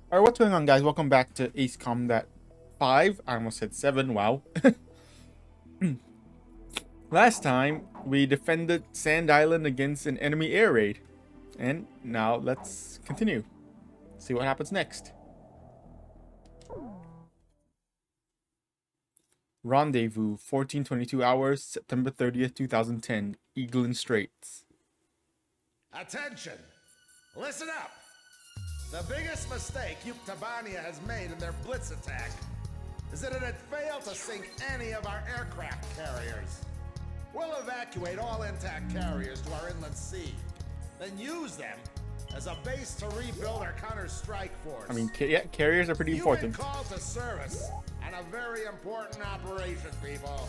Alright, what's going on, guys? Welcome back to Ace Combat 5. I almost said 7, wow. Last time, we defended Sand Island against an enemy air raid. And now, let's continue. See what happens next. Rendezvous, 1422 hours, September 30th, 2010, Eagle Straits. Attention! Listen up! The biggest mistake Yuktabania has made in their blitz attack is that it had failed to sink any of our aircraft carriers. We'll evacuate all intact carriers to our inland sea, then use them as a base to rebuild our counter-strike force. I mean, yeah, carriers are pretty important. You've been called to service on a very important operation, people.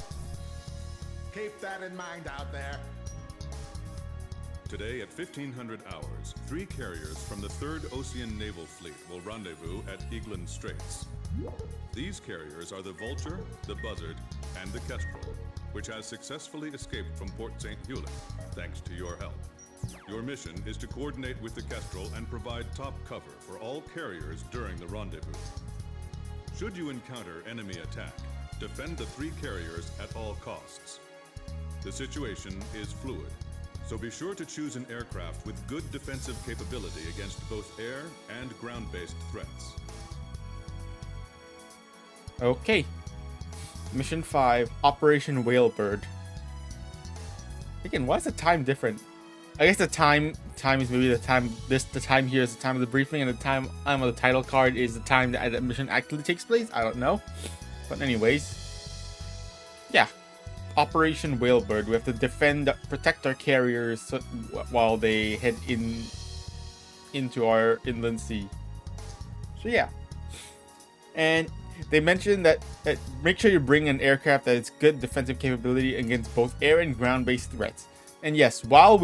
Keep that in mind out there. Today at 1500 hours, 3 carriers from the 3rd Ocean Naval Fleet will rendezvous at Eagle Straits. These carriers are the Vulture, the Buzzard, and the Kestrel, which has successfully escaped from Port St. Hewlett, thanks to your help. Your mission is to coordinate with the Kestrel and provide top cover for all carriers during the rendezvous. Should you encounter enemy attack, defend the 3 carriers at all costs. The situation is fluid, so be sure to choose an aircraft with good defensive capability against both air and ground-based threats. Okay. Mission 5, Operation Whalebird. Again, why is the time different? I guess the time is maybe the time here is the time of the briefing, and the time on the title card is the time that the mission actually takes place. I don't know. But anyways. Yeah. Operation Whalebird. We have to protect our carriers while they head into our inland sea. So yeah. And they mentioned that make sure you bring an aircraft that has good defensive capability against both air and ground-based threats. And yes, while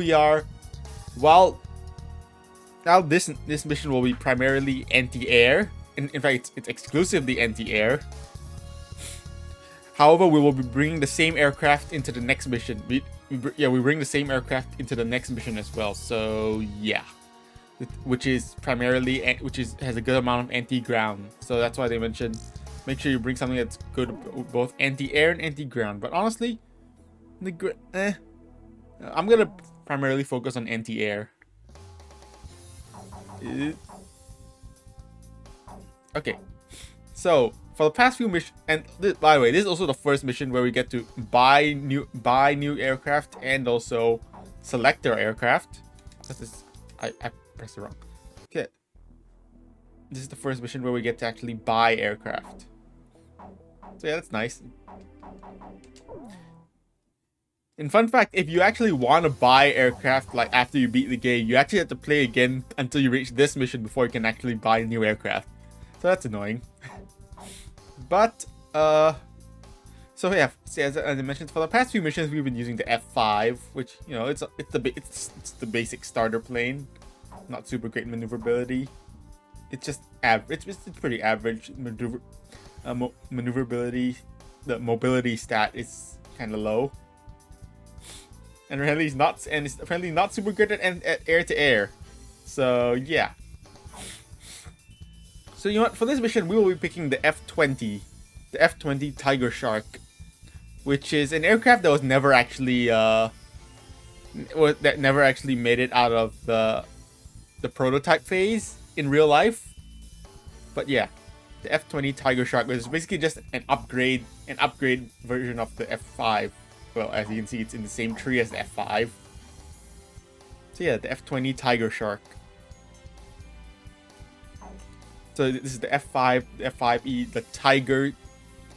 now this mission will be primarily anti-air. In fact, it's exclusively anti-air. However, we will be bringing the same aircraft into the next mission. We bring the same aircraft into the next mission as well. So yeah, which has a good amount of anti-ground. So that's why they mentioned make sure you bring something that's good both anti-air and anti-ground. But honestly, I'm gonna primarily focus on anti-air. Okay, so for the past few missions, and by the way, this is also the first mission where we get to buy new aircraft and also select our aircraft. I pressed it wrong. Okay, this is the first mission where we get to actually buy aircraft. So yeah, that's nice. And fun fact, if you actually want to buy aircraft like after you beat the game, you actually have to play again until you reach this mission before you can actually buy a new aircraft. So that's annoying. But so yeah, as I mentioned, for the past few missions we've been using the F5, which it's the basic starter plane, not super great maneuverability. It's just average. It's pretty average maneuverability. The mobility stat is kind of low, and it's apparently not super good at air to air. So yeah. So you know what? For this mission, we will be picking the F-20, the F-20 Tiger Shark, which is an aircraft that was never actually made it out of the prototype phase in real life. But yeah, the F-20 Tiger Shark is basically just an upgrade version of the F-5. Well, as you can see, it's in the same tree as the F-5. So yeah, the F-20 Tiger Shark. So this is the F5, the F5E, the Tiger,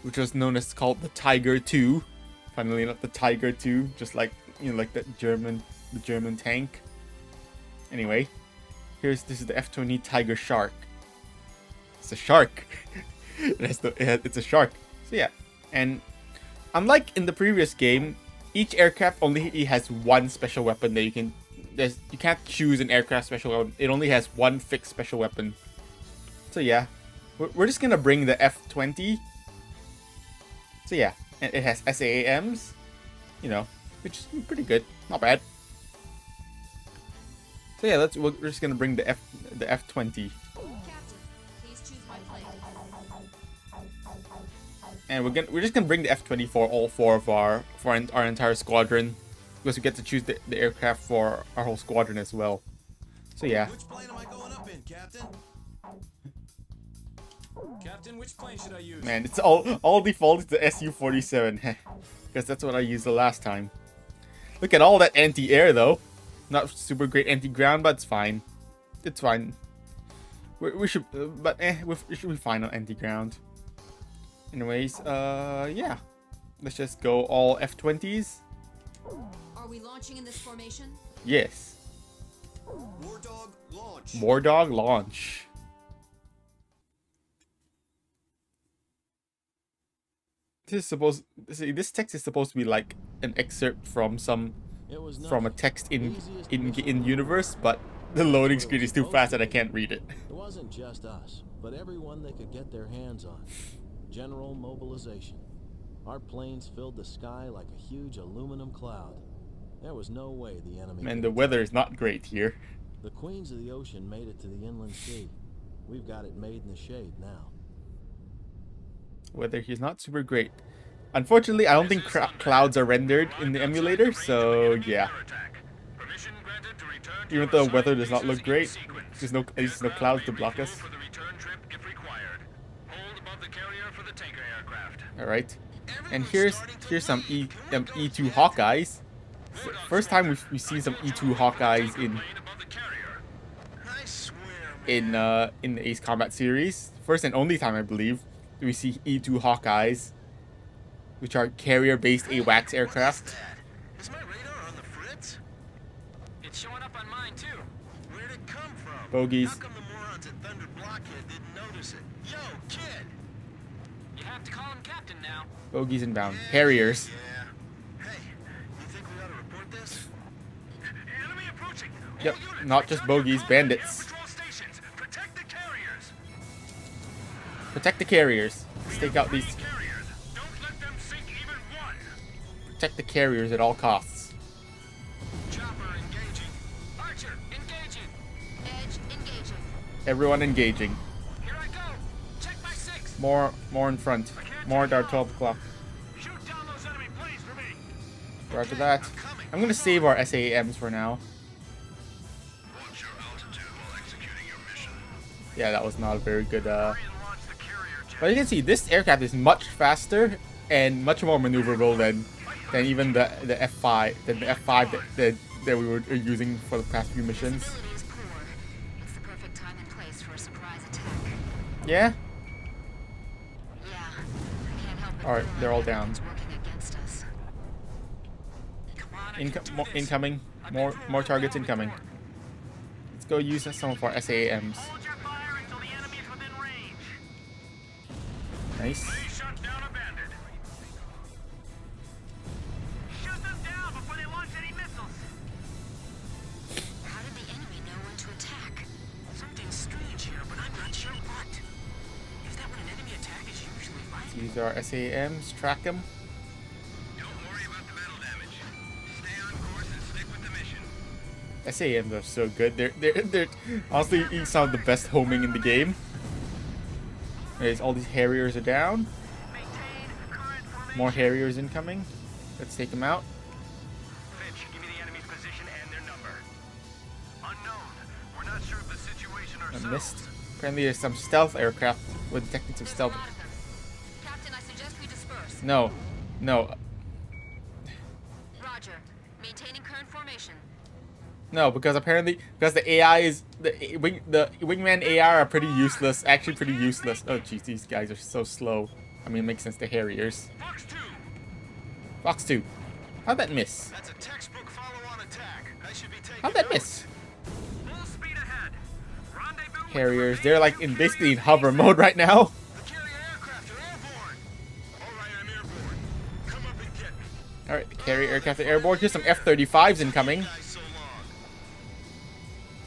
which was called the Tiger 2. Funnily enough, the Tiger 2, just like like the German tank. Anyway, this is the F-20 Tiger Shark. It's a shark. It's a shark. So yeah, and unlike in the previous game, each aircraft only has one special weapon that you can't choose an aircraft special weapon. It only has one fixed special weapon. So yeah, we're just gonna bring the F-20. So yeah, and it has SAAMs, which is pretty good, not bad. So yeah, we're just gonna bring the F-20. Captain, please And we're just gonna bring the F-24, all four of our entire squadron, because we get to choose the aircraft for our whole squadron as well. So yeah. Which plane am I going up in, Captain? Captain, which plane should I use? Man, it's all default to the Su-47, because that's what I used the last time. Look at all that anti-air though. Not super great anti-ground, but it's fine. It's fine. We should, we should be fine on anti-ground. Anyways, yeah. Let's just go all F-20s. Are we launching in this formation? Yes. War Dog, launch. War Dog, launch. This text is supposed to be like an excerpt from a text in universe, but the loading screen is too fast that I can't read it. It wasn't just us, but everyone they could get their hands on. General mobilization. Our planes filled the sky like a huge aluminum cloud. There was no way the enemy. Man, the weather is not great here. The queens of the ocean made it to the inland sea. We've got it made in the shade now. Weather here is not super great. Unfortunately, I don't think clouds are rendered in the emulator, so yeah. Even though the weather does not look great, there's no clouds to block us. Alright. And here's some E2 Hawkeyes. First time we see some E2 Hawkeyes in the Ace Combat series. First and only time, I believe, we see E2 Hawkeyes, which are carrier-based AWACS aircraft. Is my radar on the fritz? It's showing up on mine too. Where'd it come from? Bogies. How come the morons at Thunder Blockhead didn't notice it? Yo, kid! You have to call him Captain now. Bogies inbound. Harriers. Yeah. Hey, you think we ought to report this? Enemy approaching. Yep, not just bogies, bandits. Patrol stations. Protect the carriers. Protect the carriers. Let's take out these. Carriers. Don't let them sink even one. Protect the carriers at all costs. Chopper engaging. Archer engaging. Edge engaging. Everyone engaging. Here I go. Check my 6. More in front. More at our 12 o'clock. Shoot down those enemy planes for me. Roger that. I'm gonna save our SAAMs for now. Watch your altitude while executing your mission. Yeah, that was not a very good. Launch the carrier jet. But you can see this aircraft is much faster and much more maneuverable than even the F5 that we were using for the past few missions. Visibility is poor. It's the perfect time and place for a surprise attack. Yeah. Yeah. I can't help but All right, feel they're all like down. it's working against us. Come on, I can do this. Incoming. More targets incoming. Let's go use some of our SAAMs. Hold your fire until the enemy's within range. Nice. They shut down a bandit. Shoot them down before they launch any missiles. How did the enemy know when to attack? Something strange here, but I'm not sure what. Is that when an enemy attack is usually violent? Use our SAAMs. Track them. Don't worry about the metal damage. Stay on course and stick with the mission. SAMs are so good. They're honestly some of the best homing in the game. Anyways, all these Harriers are down. Maintain current formation. More Harriers incoming. Let's take them out. Fitch, give me the enemy's position and their number. Unknown. We're not sure of the situation I ourselves. missed. Apparently there's some stealth aircraft with techniques of There's a stealth. lot of them. Captain, I suggest we disperse. No. Roger. Maintaining current formation. No, because the AI is the wingman AI are pretty useless. Actually, pretty useless. Oh, jeez, these guys are so slow. I mean, it makes sense. The Harriers. Fox 2. Fox 2. How'd that miss? That's a textbook follow-on attack. I should be taking How'd that notes. miss? Full speed ahead. Rendezvous with Harriers. the They're like basically in hover mode right now. The carrier aircraft are airborne. All right, I'm airborne. Come up and get me. All right, the carrier aircraft are airborne. Here's some F-35s incoming. Guys, so long.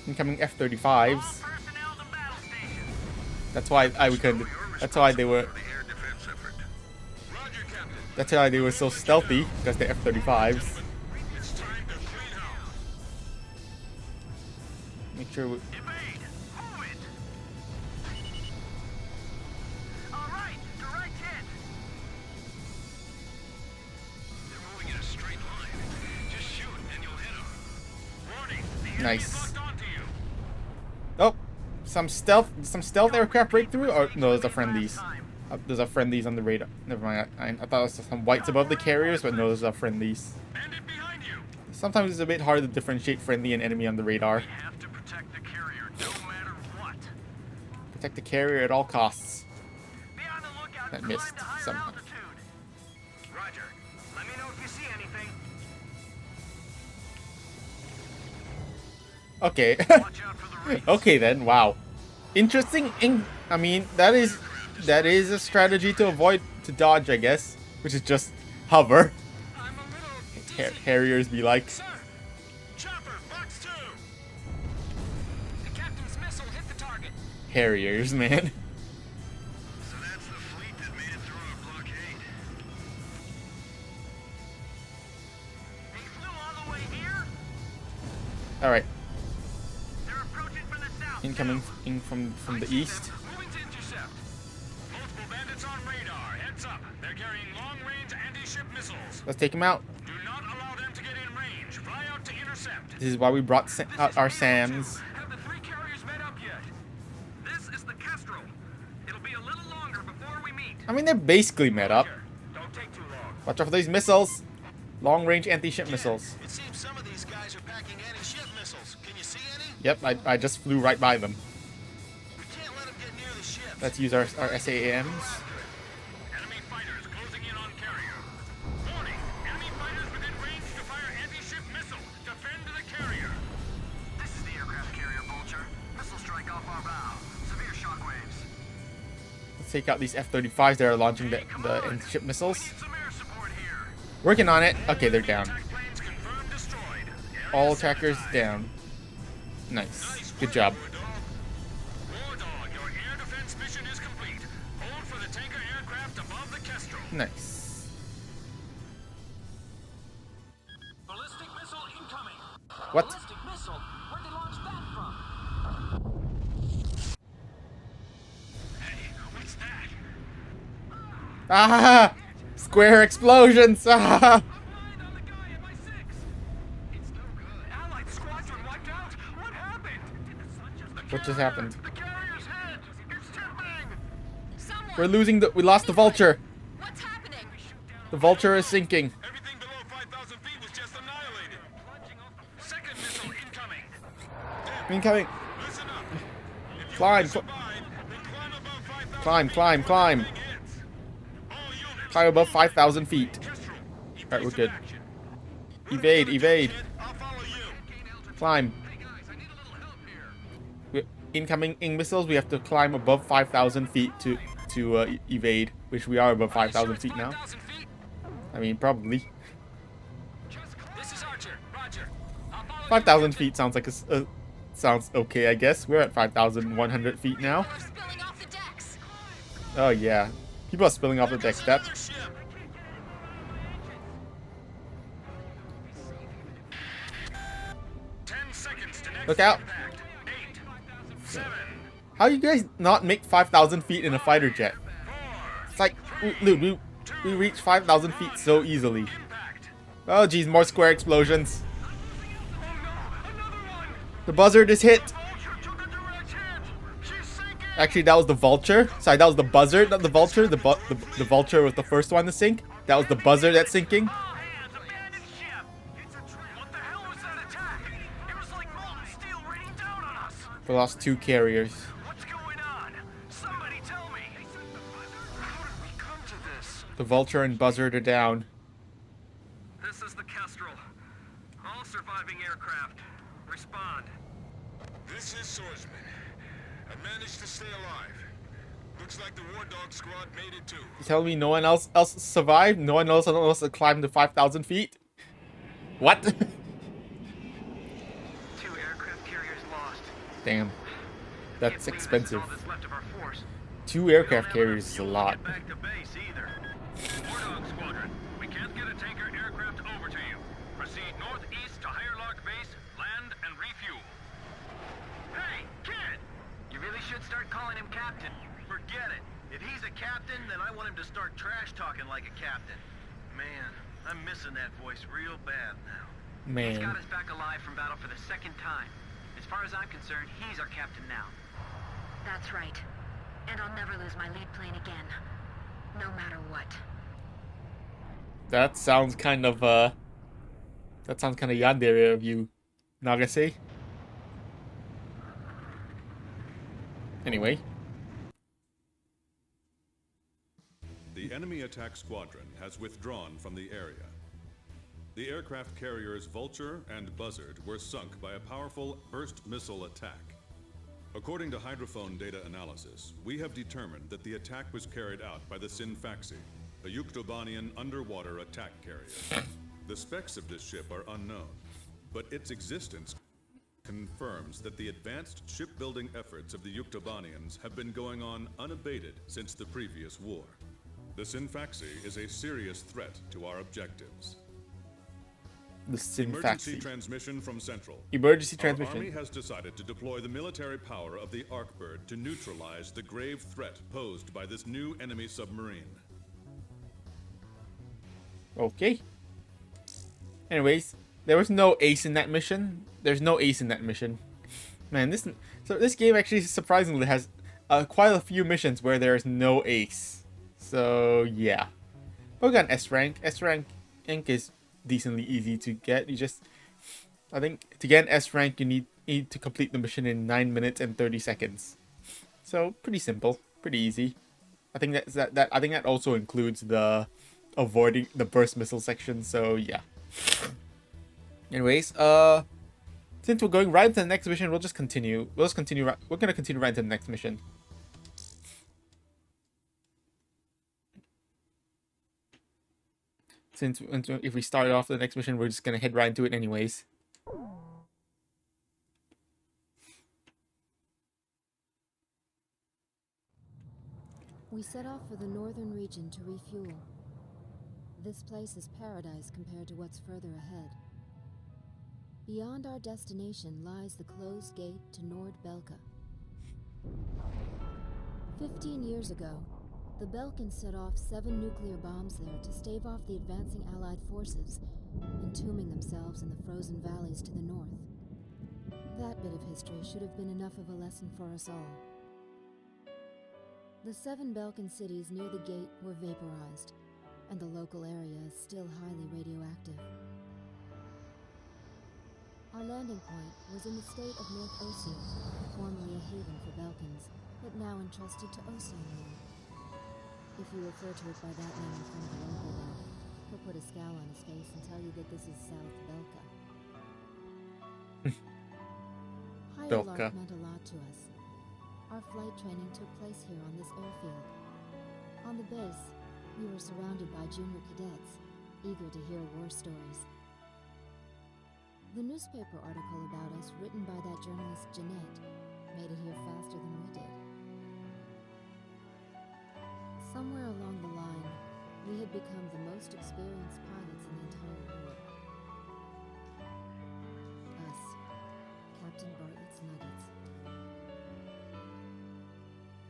Incoming F-35s. All personnel to battle stations. That's why we couldn't. That's why they were. The air defense effort. Roger, Captain. That's why they were so stealthy, because they're F-35s. It's time to clean house. Make sure we. Evade. Move it. Nice. Oh, some stealth aircraft breakthrough. Or no, those are friendlies. Those are friendlies on the radar. Never mind. I thought it was some whites above the carriers, but no, those are friendlies. Sometimes it's a bit hard to differentiate friendly and enemy on the radar. Have to protect the carrier no matter what. Protect the carrier at all costs. Be on the lookout. That Climb missed to higher somehow. altitude. Roger. Let me know if you see anything. Okay. Watch out for the race. Okay then. Wow. Interesting. I mean, that is a strategy to avoid, to dodge, I guess, which is just hover. I'm a little dizzy. Harriers be like. Sir! Chopper, box 2! The captain's missile hit the target. Harriers, man. So that's the fleet that made it through our blockade. They flew all the way here? All right. They're approaching from the south. Incoming in from the east. Moving to intercept. Multiple bandits on radar. Heads up. They're carrying long-range anti-ship missiles. Let's take them out. Do not allow them to get in range. Fly out to intercept. This is why we brought out our SAMs. Have the 3 carriers met up yet? This is the Kestrel. It'll be a little longer before we meet. I mean, they're basically met up. Don't take too long. Watch out for these missiles. Long-range anti-ship missiles. It seems some of these guys are packing anti-ship missiles. Can you see any? Yep, I just flew right by them. We can't let them get near the ships. Let's use our SAMs. Enemy fighters closing in on carrier. Warning! Enemy fighters within range to fire anti-ship missile. Defend the carrier. This is the aircraft carrier, Vulture. Missile strike off our bow. Severe shockwaves. Let's take out these F-35s that are launching the anti-ship missiles. Need some air support here. Working on it. Okay, they're down. Attack planes confirmed destroyed. Area All attackers sabotaged. down. Nice. Good job. War Dog, your air defense mission is complete. Hold for the tanker aircraft above the Kestrel. Nice. Ballistic missile incoming. What? Ballistic missile? Where'd they launch that from? Hey, what's that? Ah! Square explosions! Ah! I'm blind on the guy at my 6. It's no good. Allied squadron wiped out. What happened? Did the sun just... What just happened? The carrier's head. It's tipping. Someone! We're losing we lost the Vulture. What's happening? The Vulture is sinking. Everything below 5,000 feet was just annihilated. Second missile incoming. Incoming. Listen up. If you Climb, survive, then climb above 5,000 climb, feet. climb, climb. Hits. All units. Climb above 5,000 feet. Kestrel, Alright, we're evasive good. action. Evade, evade. I'll follow you. Climb. Hey guys, I need a little help here. Incoming missiles, we have to climb above 5,000 feet to evade, which we are above 5,000 feet now. 5,000 feet? I mean, probably. This is Archer. Roger. I'll follow you. 5,000 feet sounds like sounds okay, I guess. We're at 5,100 feet now. People are spilling off the decks. Oh yeah, people are spilling off the deck. That Another ship. 10 seconds to next Look out. impact. 8, 7, how you guys not make 5,000 feet in a fighter jet? 4, It's like, dude, we reach 5,000 feet so easily. impact. Oh geez, more square explosions. Oh no, another one. The buzzard is hit. Vulture took a direct hit. She's sinking. Actually, that was the vulture. Sorry, that was the buzzard, not the vulture. The vulture was the first one to sink. That was the buzzard that's sinking. All hands, abandoned ship. It's a trap. What the hell was that attack? It was like molten steel raining down on us. We lost 2 carriers. What's going on? Somebody tell me. How did we come to this? The vulture and buzzard are down. This is the Kestrel. All surviving aircraft. Respond. This is Swordsman. I managed to stay alive. Looks like the War Dog squad made it too. You tell me no one else survived? No one else climbed to 5,000 feet? What? 2 aircraft carriers lost. Damn. That's Can't believe this is expensive. all that's left of our force. 2 aircraft carriers is a lot. Get back to base either. War Dog Squadron, we can't get a tanker aircraft over to you. Proceed northeast to Higher Lark Base, land and refuel. Hey, kid! You really should start calling him captain. Forget it. If he's a captain, then I want him to start trash talking like a captain. Man, I'm missing that voice real bad now. He's Man. got us back alive from battle for the second time. As far as I'm concerned, he's our captain now. That's right. And I'll never lose my lead plane again. No matter what. That sounds kind of yandere of you, Nagase. Anyway. The enemy attack squadron has withdrawn from the area. The aircraft carriers Vulture and Buzzard were sunk by a powerful burst missile attack. According to hydrophone data analysis, we have determined that the attack was carried out by the Sinfaxi, a Yuktobanian underwater attack carrier. The specs of this ship are unknown, but its existence confirms that the advanced shipbuilding efforts of the Yuktobanians have been going on unabated since the previous war. The Sinfaxi is a serious threat to our objectives. The Emergency Sinfaxi. transmission from Central. Emergency Our transmission. army has decided to deploy the military power of the Arkbird to neutralize the grave threat posed by this new enemy submarine. Okay. Anyways, there was no ace in that mission. There's no ace in that mission. Man, this game actually surprisingly has quite a few missions where there is no ace. So yeah, but we got an S rank. S rank is decently easy to get. I think to get an S rank you need to complete the mission in 9 minutes and 30 seconds. So pretty simple, pretty easy. I think I think that also includes the avoiding the burst missile section. So yeah. Anyways, since we're going right into the next mission, we'll just continue. We're gonna continue right into the next mission. Since if we start off the next mission, we're just gonna head right into it anyways. We set off for the northern region to refuel. This place is paradise compared to what's further ahead. Beyond our destination lies the closed gate to Nord Belka. 15 years ago, the Belkans set off 7 nuclear bombs there to stave off the advancing Allied forces, entombing themselves in the frozen valleys to the north. That bit of history should have been enough of a lesson for us all. The 7 Belkan cities near the gate were vaporized, and the local area is still highly radioactive. Our landing point was in the state of North Ossia, formerly a haven for Belkans, but now entrusted to Oceania. If you refer to it by that name in front of a local there, he'll put a scowl on his face and tell you that this is South Belka. Higher Belka. Lark meant a lot to us. Our flight training took place here on this airfield. On the base, we were surrounded by junior cadets, eager to hear war stories. The newspaper article about us, written by that journalist Jeanette, made it here faster than we did. Somewhere along the line, we had become the most experienced pilots in the entire war. Us, Captain Bartlett's Nuggets.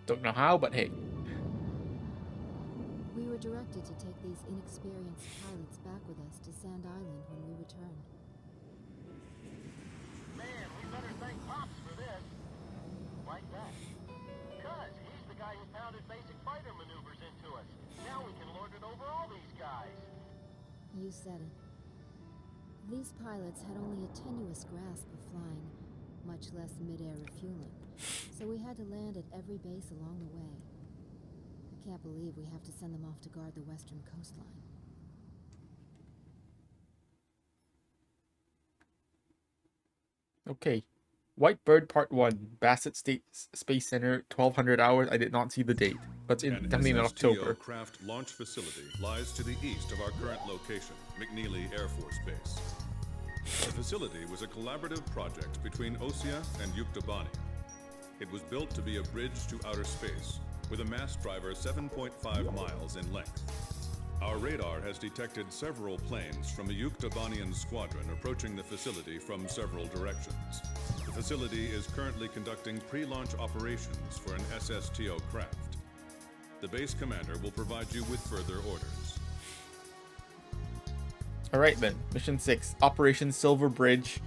Don't know how, but hey. We were directed to take these inexperienced pilots back with us to Sand Island when we returned. Man, we better thank Pops for this. Like that. Cuz he's the guy who pounded basic fighter maneuvers into us. Now we can lord it over all these guys. You said it. These pilots had only a tenuous grasp of flying, much less mid-air refueling, so we had to land at every base along the way. I can't believe we have to send them off to guard the western coastline. Okay. White Bird Part 1, Bassett State Space Center, 1200 hours. I did not see the date, but it's definitely in SSTO October. craft launch facility lies to the east of our current location, McNeely Air Force Base. The facility was a collaborative project between Ossia and Yuktobania. It was built to be a bridge to outer space, with a mass driver 7.5 miles in length. Our radar has detected several planes from a Yuktobanian squadron approaching the facility from several directions. The facility is currently conducting pre-launch operations for an SSTO craft. The base commander will provide you with further orders. Alright then, Mission 6, Operation Silver Bridge,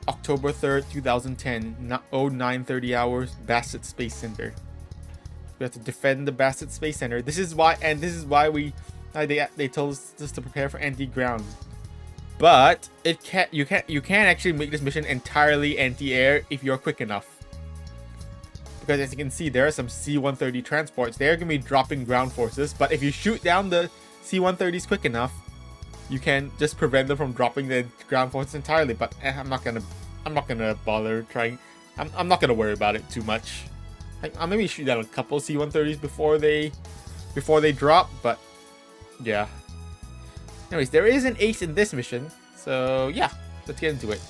October 3rd, 2010, 0930 hours, Bassett Space Center. We have to defend the Bassett Space Center. This is why we, they told us to prepare for anti-ground. But you can't actually make this mission entirely anti-air if you're quick enough. Because as you can see, there are some C-130 transports. They're gonna be dropping ground forces, but if you shoot down the C-130s quick enough, you can just prevent them from dropping the ground forces entirely. But I'm not gonna bother trying. I'm not gonna worry about it too much. I'll maybe shoot down a couple C-130s before they drop. But yeah. Anyways, there is an ace in this mission, so yeah, let's get into it.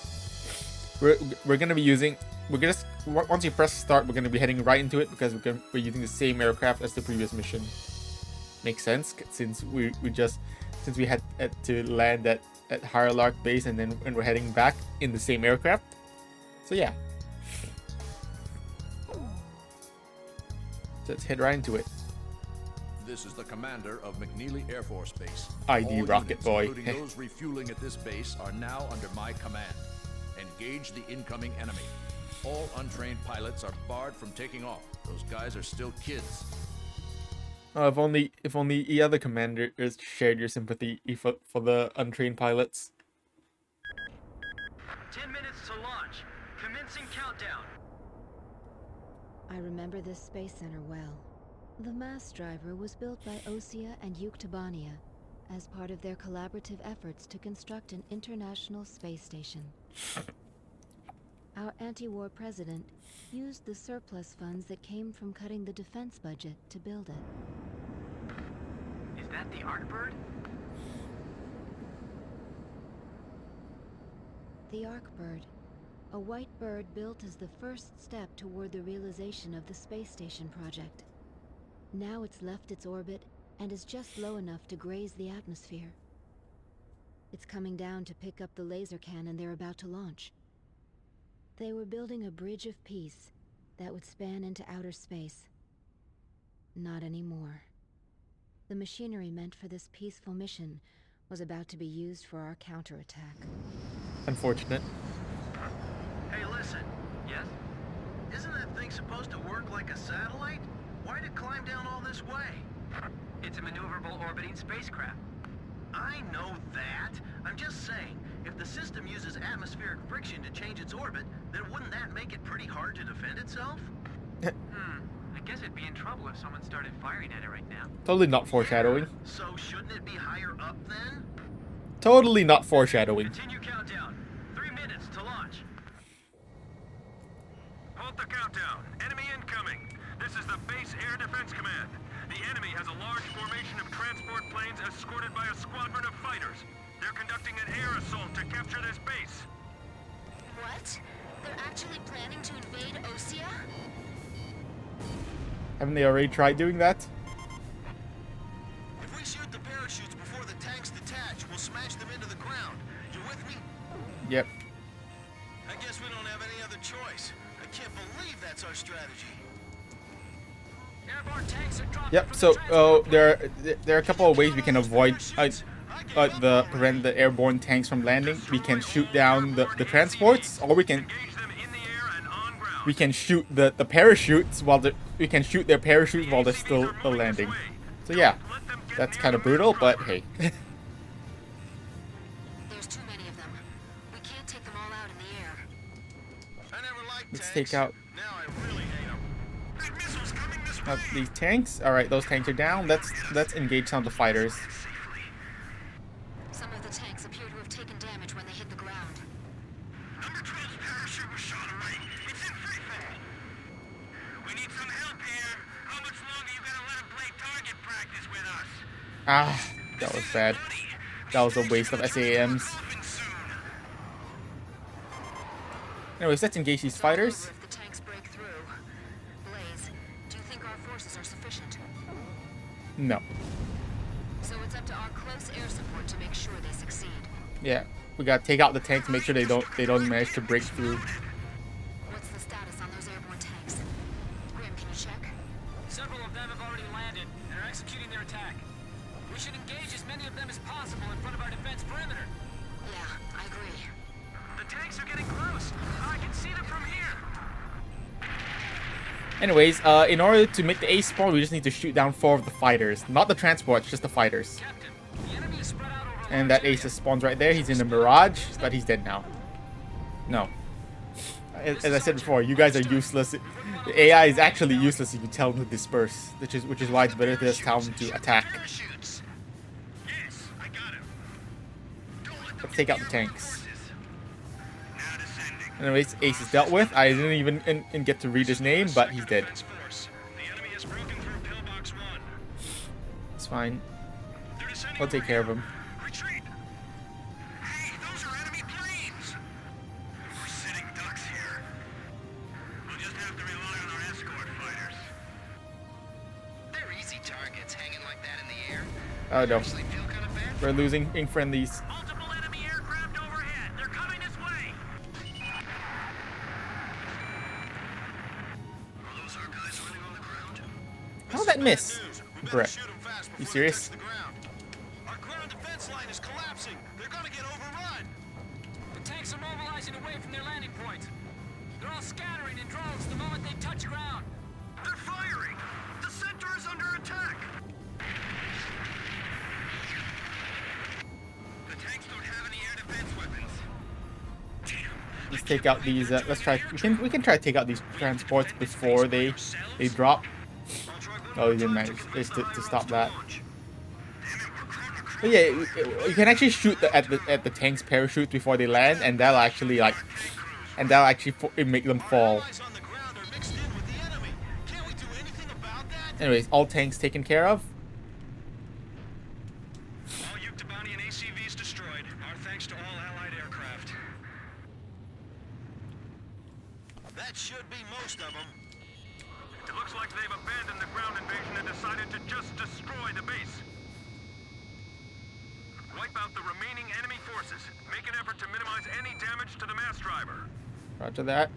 We're gonna be using. Once you press start, we're gonna be heading right into it because we're using the same aircraft as the previous mission. Makes sense since we had to land at Higher Lark base and we're heading back in the same aircraft. So yeah, let's head right into it. This is the commander of McNeely Air Force Base. ID All Rocket units, Boy. including those refueling at this base, are now under my command. Engage the incoming enemy. All untrained pilots are barred from taking off. Those guys are still kids. If only the other commanders shared your sympathy for the untrained pilots. 10 minutes to launch. Commencing countdown. I remember this space center well. The mass driver was built by Osea and Yuktobania as part of their collaborative efforts to construct an international space station. Our anti-war president used the surplus funds that came from cutting the defense budget to build it. Is that the Arcbird? The Arcbird, a white bird built as the first step toward the realization of the space station project. Now it's left its orbit and is just low enough to graze the atmosphere. It's coming down to pick up the laser cannon they're about to launch. They were building a bridge of peace that would span into outer space. Not anymore. The machinery meant for this peaceful mission was about to be used for our counterattack. Unfortunate. Hey, listen. Yes? Isn't that thing supposed to work like a satellite? Why'd it climb down all this way? It's a maneuverable orbiting spacecraft. I know that. I'm just saying, if the system uses atmospheric friction to change its orbit, then wouldn't that make it pretty hard to defend itself? I guess it'd be in trouble if someone started firing at it right now. Totally not foreshadowing. So shouldn't it be higher up then? Totally not foreshadowing. Continue countdown. 3 minutes to launch. Halt the countdown. Enemy incoming. This is the Base Air Defense Command. The enemy has a large formation of transport planes escorted by a squadron of fighters. They're conducting an air assault to capture this base. What? They're actually planning to invade Osea? Haven't they already tried doing that? If we shoot the parachutes before the tanks detach, we'll smash them into the ground. You with me? Yep. I guess we don't have any other choice. I can't believe that's our strategy. Airborne tanks are dropping. Yep. So there are a couple of ways we can avoid prevent the airborne tanks from landing. We can shoot down the transports, or we can shoot the parachutes we can shoot their parachutes while they're still landing. So yeah, that's kind of brutal, but hey. There's too many of them. We can't take them all out in the air. I never liked Let's tanks. take out Now I really hate them. Big missiles coming this way. these tanks. All right, those tanks are down. Let's engage some of the fighters. Some of the tanks appear to have taken damage when they hit the ground. Number 12's parachute was shot away. It's in free fall. We need some help here. How much longer you gonna let him play target practice with us? Ah, that was bad. That was a waste of SAMs. Open soon. Anyways, let's engage these fighters. If the tanks break through. Blaze, do you think our forces are sufficient? No. So it's up to our close air support to make sure they succeed. Yeah, we gotta take out the tanks, make sure they don't manage to break through. What's the status on those airborne tanks? Grim, can you check? Several of them have already landed and are executing their attack. We should engage as many of them as possible in front of our defense perimeter. Yeah, I agree. The tanks are getting close. I can see them from here. Anyways, in order to make the ace spawn, we just need to shoot down 4 of the fighters. Not the transports, just the fighters. Captain, the enemy is spread out over a And large that ace area. just spawns right there. He's in the Mirage, but he's dead now. No. As I said before, you guys are useless. The AI is actually useless if you tell them to disperse, which is why it's better to just tell them to attack. Parachutes. Yes, I got him. Don't let them Let's take out the hear tanks. forces. Now descending. Anyways, Ace is dealt with. I didn't even get to read his name, but he's dead. Defense force. The enemy has broken through pillbox 1. It's fine. They're descending We'll take over care of here. him. Retreat. Hey, those are enemy planes. We're sitting ducks here. We'll just have to rely on our escort fighters. They're easy targets hanging like that in the air. Oh no. Actually feel kind of bad. We're losing ink friendlies. Multiple enemy aircraft overhead. They're coming this way. Are those our guys running on the ground? How'd that miss? Brett, Shoot 'em fast you before they serious? touch the ground. Our ground defense line is collapsing. They're gonna get overrun. The tanks are mobilizing away from their landing point. They're all scattering in droves the moment they touch ground. They're firing. The center is under attack. The tanks don't have any air defense weapons. Damn. Let's take out these. Let's try. We can try to take out these transports before they drop. Oh, he didn't manage to stop that. But yeah, you can actually shoot at the tank's parachute before they land, and that'll actually make them fall. Allies on the ground are mixed in with the enemy. Can't we do anything about that? Anyways, all tanks taken care of. All Yuktobani and ACVs destroyed. Our thanks to all Allied aircraft. That should be most of them. It looks like they've abandoned the ground invasion and decided to just destroy the base. Wipe out the remaining enemy forces. Make an effort to minimize any damage to the mass driver. Roger that.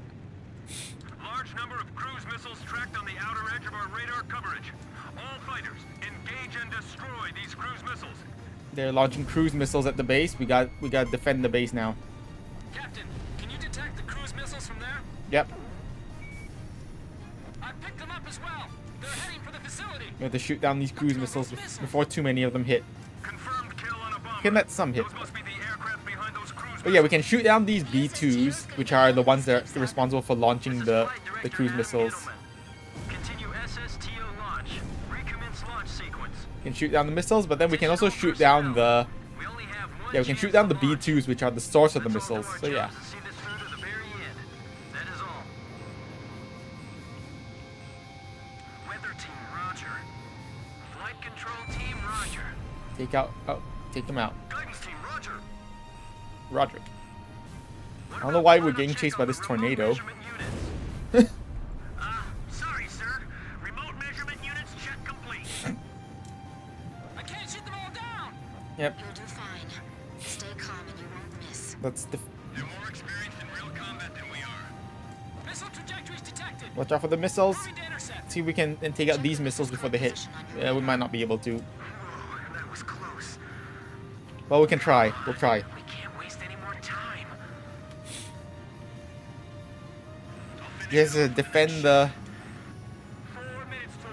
Large number of cruise missiles tracked on the outer edge of our radar coverage. All fighters, engage and destroy these cruise missiles. They're launching cruise missiles at the base. We got to defend the base now. Captain, can you detect the cruise missiles from there? Yep. I picked them up as well. They're heading for the facility. We have to shoot down these cruise missiles before too many of them hit. Confirmed kill on a bomber. We can let some hit. Those must be the aircraft behind those cruise But yeah, we can shoot down these B2s, which are the ones that are responsible for launching the cruise missiles. Continue SSTO launch. Recommence launch sequence. We can shoot down the missiles, but then we can also shoot down the... We only have one Yeah, we can chance shoot down the to launch. B2s, which are the source of the Let's all missiles. do our So yeah. jobs to see this through to the very end. That is all. Weather team, roger. Flight control team, roger. Take them out. Guidance team, roger. Roger. I don't know why we're getting chased by this tornado. Sorry, sir. Remote measurement units check complete. I can't shoot them all down. Yep. You'll do fine. Stay calm and you won't miss. That's the... They're more experienced in real combat than we are. Missile trajectories detected. Watch out for the missiles. Moving to intercept. See if we can take out these missiles before they hit. Yeah, we might not be able to. Whoa, that was close. Well, we can try. We'll try. We can't waste any more time. Yes, defend the 4 minutes to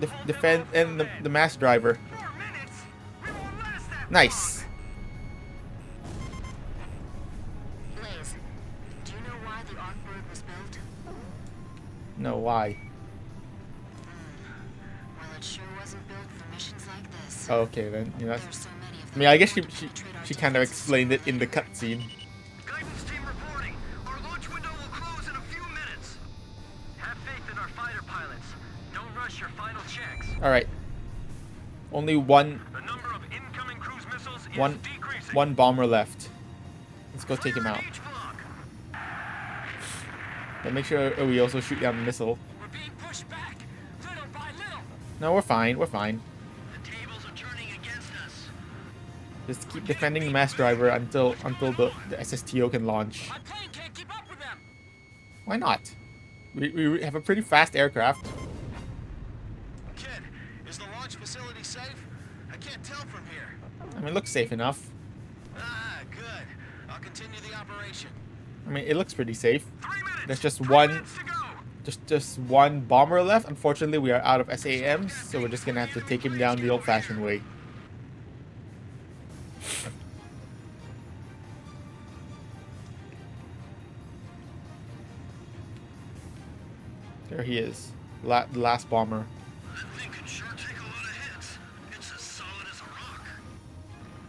launch. defend and the mass driver. 4 minutes? We won't last that Nice. Blaze, do you know why the Arkbird was built? No, why? Well, it sure wasn't built for missions like this. Oh, okay then. Yeah, There's that's, so many of I them. mean, I guess we trade our she kind of differences. explained it in the cutscene. Guidance team reporting. Our launch window will close in a few minutes. Have faith in our fighter pilots. Don't rush your final checks. All right. Only one The number of incoming cruise missiles is decreasing. one bomber left. Let's go take him Fire out. in each block. But make sure we also shoot down the missile. We're being pushed back, little by little. No, we're fine. We're fine. The tables are turning against us. Just keep defending the mass driver until the SSTO can launch. My plane can't keep up with them. Why not? We have a pretty fast aircraft. Kid, is the launch facility safe? I can't tell from here. I mean, it looks safe enough. Ah, good. I'll continue the operation. I mean, it looks pretty safe. 3 minutes. There's just 3 one, minutes to go. just one bomber left. Unfortunately, we are out of SAMs, so we're just gonna have to take him down the old-fashioned way. There he is, the last bomber. That thing can sure take a lot of hits. It's as solid as a rock.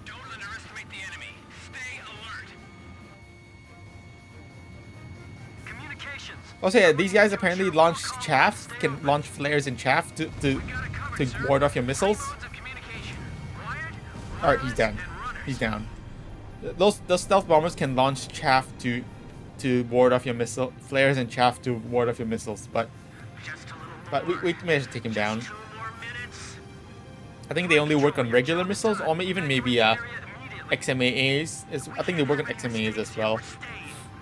Don't underestimate the enemy. Stay alert. Communications. Also, yeah, these guys apparently launch chaff, can launch flares and chaff to ward off your missiles. Modes of communication. Wired, All right, he's down. and runners. He's down. Those stealth bombers can launch chaff to ward off your missile flares and chaff to ward off your missiles, but Just a little we managed to take him down. 2 more minutes. I think they only work on regular missiles, or even maybe XMAAs. I think they work on XMAAs as well,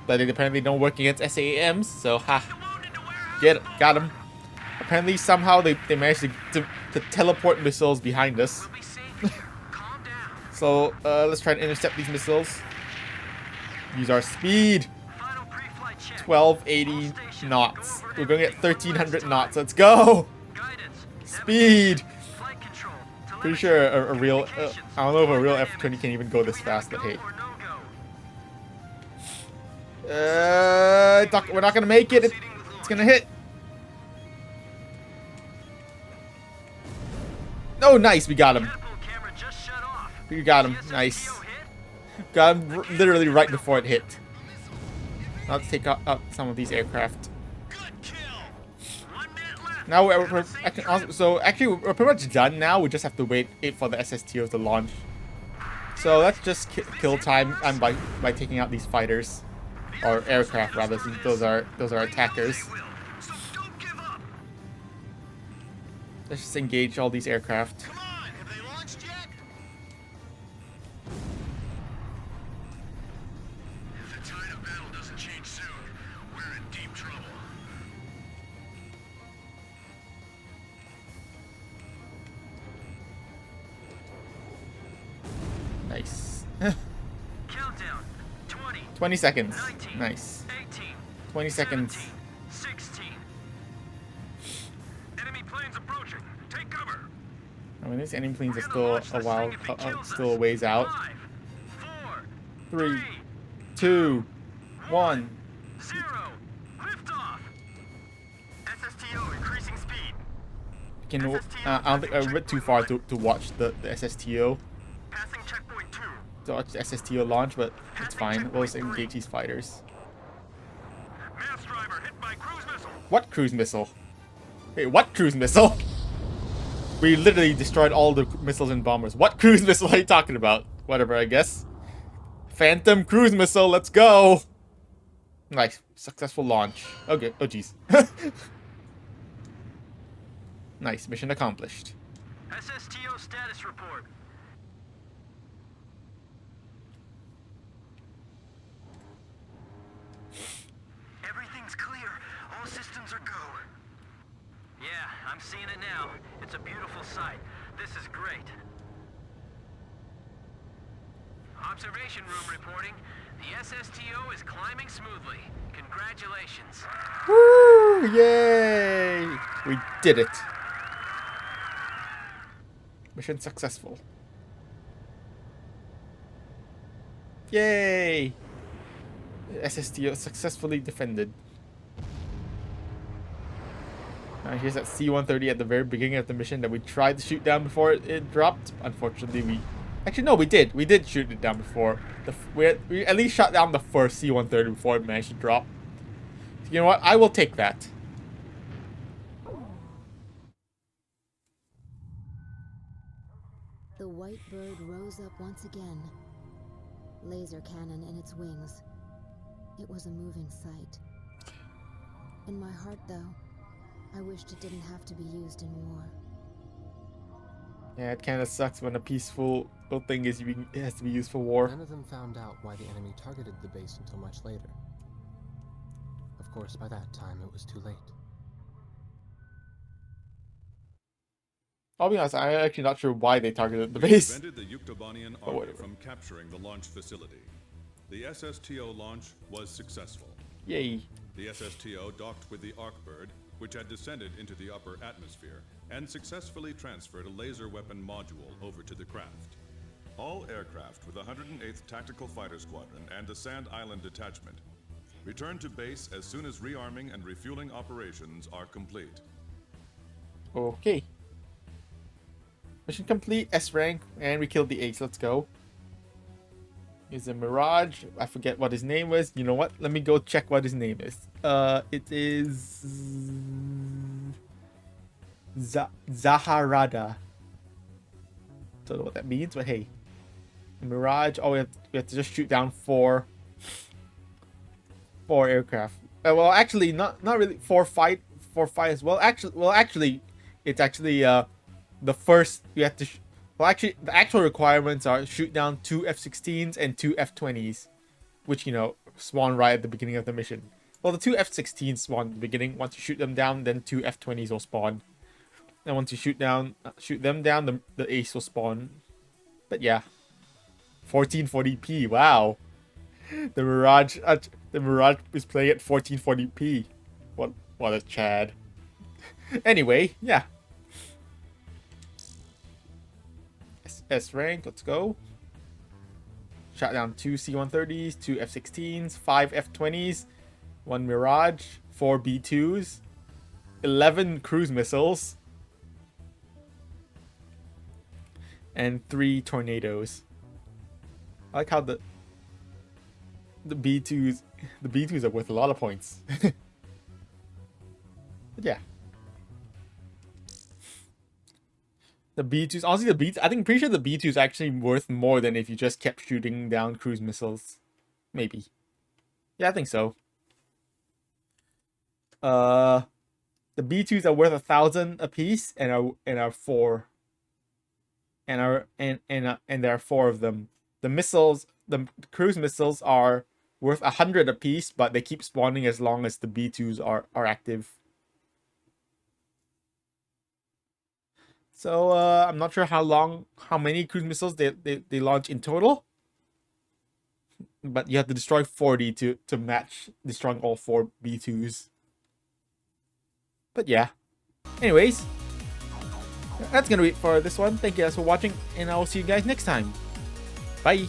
but they apparently don't work against SAMs. So got him. Apparently somehow they managed to teleport missiles behind us. We'll be safe here. Calm down. So let's try to intercept these missiles. Use our speed. Final pre-flight check. 1280 knots. We're going at 1300 knots. Let's go. Guidance. Speed. Flight control. Pretty sure a real, I don't know if a real F-20 can even go this fast, but hey. Or no go. We're not gonna make it. It's gonna hit. Oh, nice. We got him. Catapult camera just shut off. We got him. SSTO Nice. hit. Got him literally right before it hit. Now let's take out some of these aircraft. Good kill. 1 minute left. Now actually we're pretty much done now. We just have to wait for the SSTOs to launch. So let's just kill time by taking out these fighters, or aircraft rather, since those are attackers. They will. So don't give up. Let's just engage all these aircraft. Come on, have they launched yet? If the tide of battle doesn't change soon, we're in deep trouble. Nice. Countdown. 20. 20 seconds. 19. Nice. 18. 20 seconds. 17, 16. Enemy planes approaching. Take cover. I mean, these enemy planes are We're gonna still launch a this while, thing if it kills still a us. ways out. 5, 4, 3, 2, 1. 0. Liftoff. SSTO increasing speed. I don't think I went too far to watch the SSTO. Passing checkpoint 2. To watch the SSTO launch, but it's fine. We'll just engage these fighters. Mass driver hit by cruise missile. What cruise missile? Wait, what cruise missile? We literally destroyed all the missiles and bombers. What cruise missile are you talking about? Whatever, I guess. Phantom cruise missile, let's go! Nice. Successful launch. Okay. Oh, jeez. Nice. Mission accomplished. SSTO status report. Everything's clear. All systems are go. Yeah, I'm seeing it now. It's a beautiful sight. This is great. Observation room reporting. The SSTO is climbing smoothly. Congratulations. Woo! Yay! We did it. Mission successful. Yay! SSTO successfully defended. Here's that C-130 at the very beginning of the mission that we tried to shoot down before it dropped. Unfortunately, we... Actually, no, we did. We did shoot it down before. We at least shot down the first C-130 before it managed to drop. So you know what? I will take that. The white bird rose up once again. Laser cannon in its wings. It was a moving sight. In my heart, though, I wished it didn't have to be used in war. Yeah, it kind of sucks when a peaceful little thing has to be used for war. None of them found out why the enemy targeted the base until much later. Of course, by that time, it was too late. I'll be honest, I'm actually not sure why they targeted the We base. prevented the Yuktobanian But army whatever. from capturing the launch facility. The SSTO launch was successful. Yay. The SSTO docked with the Arkbird, which had descended into the upper atmosphere, and successfully transferred a laser weapon module over to the craft. All aircraft with the 108th Tactical Fighter Squadron and the Sand Island Detachment return to base as soon as rearming and refueling operations are complete. Okay. Mission complete, S rank, and we killed the Ace. Let's go. Here's a Mirage. I forget what his name was. You know what? Let me go check what his name is. It is Zaharada. Don't know what that means, but hey. Mirage. Oh, we have to just shoot down four aircraft. Well, actually, not really four fight as well. Actually, it's actually the first you have to. Well, actually, the actual requirements are shoot down 2 F-16s and 2 F-20s, which, you know, spawn right at the beginning of the mission. Well, the 2 F-16s spawn at the beginning. Once you shoot them down, then 2 F-20s will spawn. And once you shoot them down, the Ace will spawn. But yeah, 1440p. Wow, the Mirage is playing at 1440p. What a Chad. Anyway, yeah. S rank, let's go. Shot down 2 C-130s, 2 F-16s, 5 F-20s, 1 Mirage, 4 B-2s, 11 cruise missiles, and 3 tornadoes. I like how the B-2s are worth a lot of points. But yeah. The B-2s, honestly, pretty sure the B-2 is actually worth more than if you just kept shooting down cruise missiles. Maybe. Yeah, I think so. The B-2s are worth 1,000 apiece and are 4. And there are 4 of them. The cruise missiles are worth 100 apiece, but they keep spawning as long as the B-2s are active. So I'm not sure how many cruise missiles they launch in total, but you have to destroy 40 to match destroying all 4 B2s. But yeah, anyways, that's gonna be it for this one. Thank you guys for watching, and I will see you guys next time. Bye.